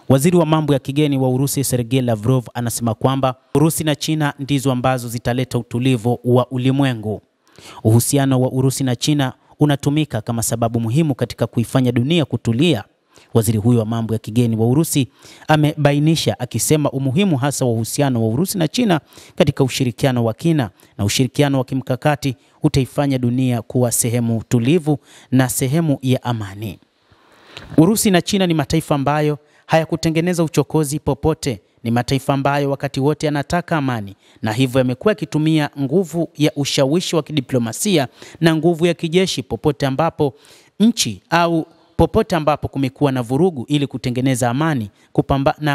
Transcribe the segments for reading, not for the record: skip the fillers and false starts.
Waziri wa mambo ya kigeni wa Urusi Sergei Lavrov anasema kwamba Urusi na China ndizo ambazo zitaleta utulivu wa ulimwengu. Uhusiano wa Urusi na China unatumika kama sababu muhimu katika kuifanya dunia kutulia. Waziri huyo wa mambo ya kigeni wa Urusi amebainisha akisema umuhimu hasa wa uhusiano wa Urusi na China katika ushirikiano wa kina na ushirikiano wa kimkakati utaifanya dunia kuwa sehemu tulivu na sehemu ya amani. Urusi na China ni mataifa ambayo hayakutengeneza uchokozi popote. Ni mataifa ambayo wakati wote yanataka amani, na hivyo yamekuwa yakitumia nguvu ya ushawishi wa kidiplomasia na nguvu ya kijeshi popote ambapo popote ambapo kumekuwa na vurugu ili kutengeneza amani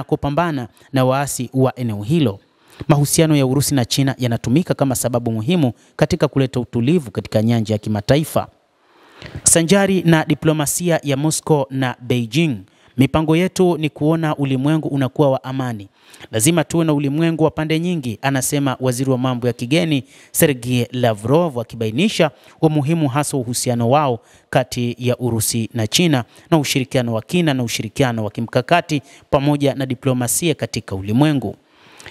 kupambana na waasi wa eneo hilo. Mahusiano ya Urusi na China yanatumika kama sababu muhimu katika kuleta utulivu katika nyanja ya kimataifa. Sanjari na diplomasia ya Moscow na Beijing, mipango yetu ni kuona ulimwengu unakuwa wa amani. Lazima tuwe na ulimwengu wa pande nyingi, anasema waziri wa mambo ya kigeni Sergei Lavrov, akibainisha umuhimu hasa uhusiano wao kati ya Urusi na China na ushirikiano wa kina na ushirikiano wa kimkakati pamoja na diplomasia katika ulimwengu.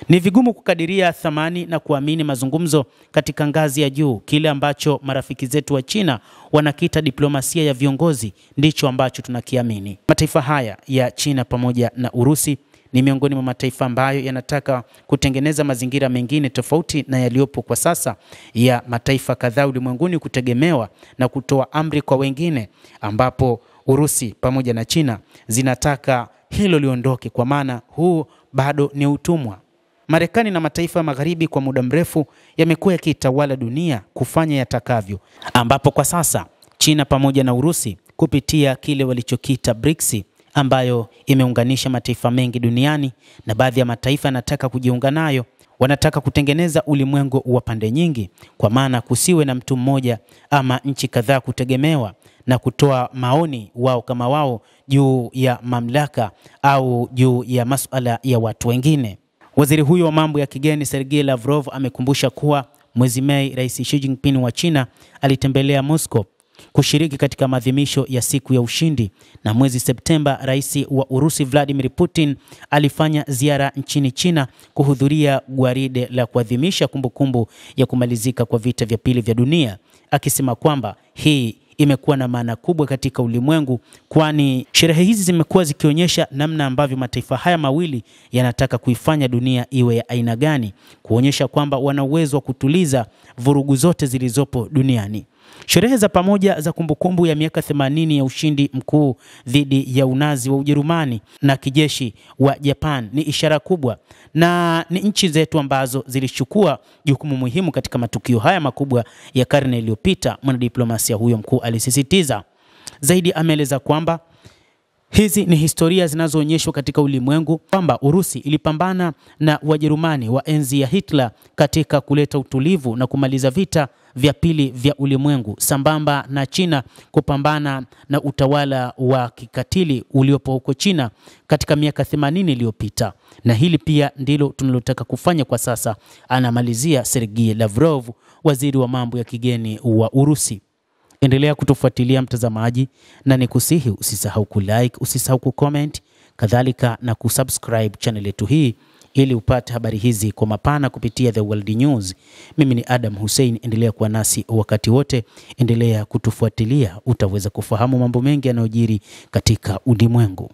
Ni vigumu kukadiria thamani na kuamini mazungumzo katika ngazi ya juu. Kile ambacho marafiki zetu wa China wanakita diplomasia ya viongozi ndicho ambacho tunakiamini. Mataifa haya ya China pamoja na Urusi ni miongoni mwa mataifa ambayo yanataka kutengeneza mazingira mengine tofauti na yaliyopo kwa sasa ya mataifa kadhaa ulimwenguni kutegemewa na kutoa amri kwa wengine, ambapo Urusi pamoja na China zinataka hilo liondoke, kwa maana huu bado ni utumwa. Marekani na mataifa magharibi kwa muda mrefu yamekuwa yakitawala dunia kufanya yatakavyo, ambapo kwa sasa China pamoja na Urusi kupitia kile walichokita BRICS, ambayo imeunganisha mataifa mengi duniani na baadhi ya mataifa yanataka kujiunga nayo, wanataka kutengeneza ulimwengu wa pande nyingi, kwa maana kusiwe na mtu mmoja ama nchi kadhaa kutegemewa na kutoa maoni wao kama wao juu ya mamlaka au juu ya masuala ya watu wengine. Waziri huyo wa mambo ya kigeni Sergei Lavrov amekumbusha kuwa mwezi Mei Rais Xi Jinping wa China alitembelea Moscow kushiriki katika maadhimisho ya siku ya ushindi, na mwezi Septemba Rais wa Urusi Vladimir Putin alifanya ziara nchini China kuhudhuria gwaride la kuadhimisha kumbukumbu ya kumalizika kwa vita vya pili vya dunia, akisema kwamba hii imekuwa na maana kubwa katika ulimwengu, kwani sherehe hizi zimekuwa zikionyesha namna ambavyo mataifa haya mawili yanataka kuifanya dunia iwe ya aina gani, kuonyesha kwamba wana uwezo wa kutuliza vurugu zote zilizopo duniani. Sherehe za pamoja za kumbukumbu ya miaka 80 ya ushindi mkuu dhidi ya unazi wa Ujerumani na kijeshi wa Japan ni ishara kubwa, na ni nchi zetu ambazo zilichukua jukumu muhimu katika matukio haya makubwa ya karne iliyopita, mwanadiplomasia huyo mkuu alisisitiza. Zaidi ameeleza kwamba hizi ni historia zinazoonyeshwa katika ulimwengu, kwamba Urusi ilipambana na Wajerumani wa enzi ya Hitler katika kuleta utulivu na kumaliza vita vya pili vya ulimwengu, sambamba na China kupambana na utawala wa kikatili uliopo huko China katika miaka 80 iliyopita. Na hili pia ndilo tunalotaka kufanya kwa sasa, anamalizia Sergei Lavrov, waziri wa mambo ya kigeni wa Urusi. Endelea kutufuatilia mtazamaji, na nikusihi usisahau kulike, usisahau kucomment, kadhalika na kusubscribe channel yetu hii ili upate habari hizi kwa mapana kupitia The World News. Mimi ni Adam Hussein, endelea kuwa nasi wakati wote, endelea kutufuatilia, utaweza kufahamu mambo mengi yanayojiri katika ulimwengu.